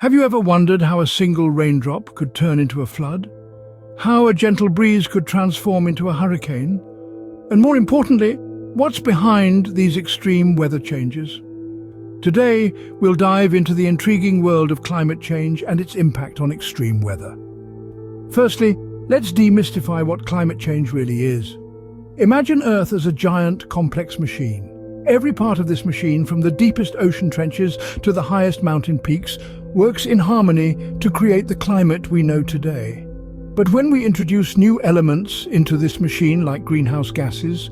Have you ever wondered how a single raindrop could turn into a flood? How a gentle breeze could transform into a hurricane? And more importantly, what's behind these extreme weather changes? Today, we'll dive into the intriguing world of climate change and its impact on extreme weather. Firstly, let's demystify what climate change really is. Imagine Earth as a giant, complex machine. Every part of this machine, from the deepest ocean trenches to the highest mountain peaks, works in harmony to create the climate we know today. But when we introduce new elements into this machine, like greenhouse gases,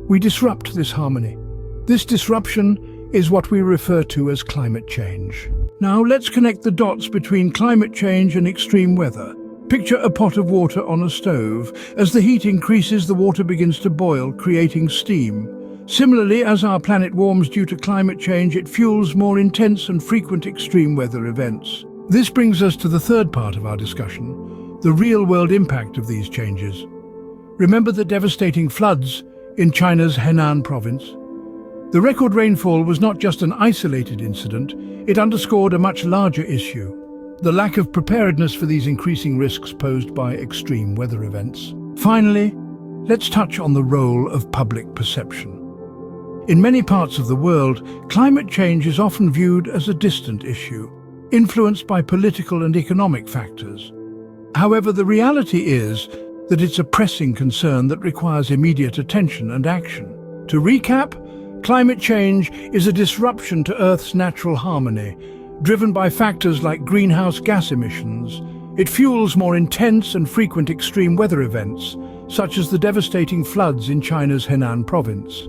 we disrupt this harmony. This disruption is what we refer to as climate change. Now let's connect the dots between climate change and extreme weather. Picture a pot of water on a stove. As the heat increases, the water begins to boil, creating steam. Similarly, as our planet warms due to climate change, it fuels more intense and frequent extreme weather events. This brings us to the third part of our discussion, the real-world impact of these changes. Remember the devastating floods in China's Henan province? The record rainfall was not just an isolated incident, it underscored a much larger issue: the lack of preparedness for these increasing risks posed by extreme weather events. Finally, let's touch on the role of public perception. In many parts of the world, climate change is often viewed as a distant issue, influenced by political and economic factors. However, the reality is that it's a pressing concern that requires immediate attention and action. To recap, climate change is a disruption to Earth's natural harmony, driven by factors like greenhouse gas emissions. It fuels more intense and frequent extreme weather events, such as the devastating floods in China's Henan province.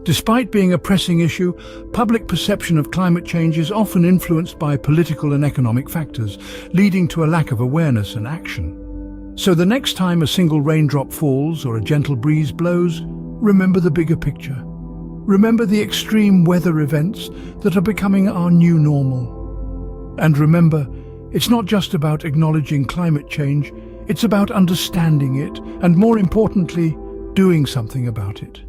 Despite being a pressing issue, public perception of climate change is often influenced by political and economic factors, leading to a lack of awareness and action. So the next time a single raindrop falls or a gentle breeze blows, remember the bigger picture. Remember the extreme weather events that are becoming our new normal. And remember, it's not just about acknowledging climate change, it's about understanding it and, more importantly, doing something about it.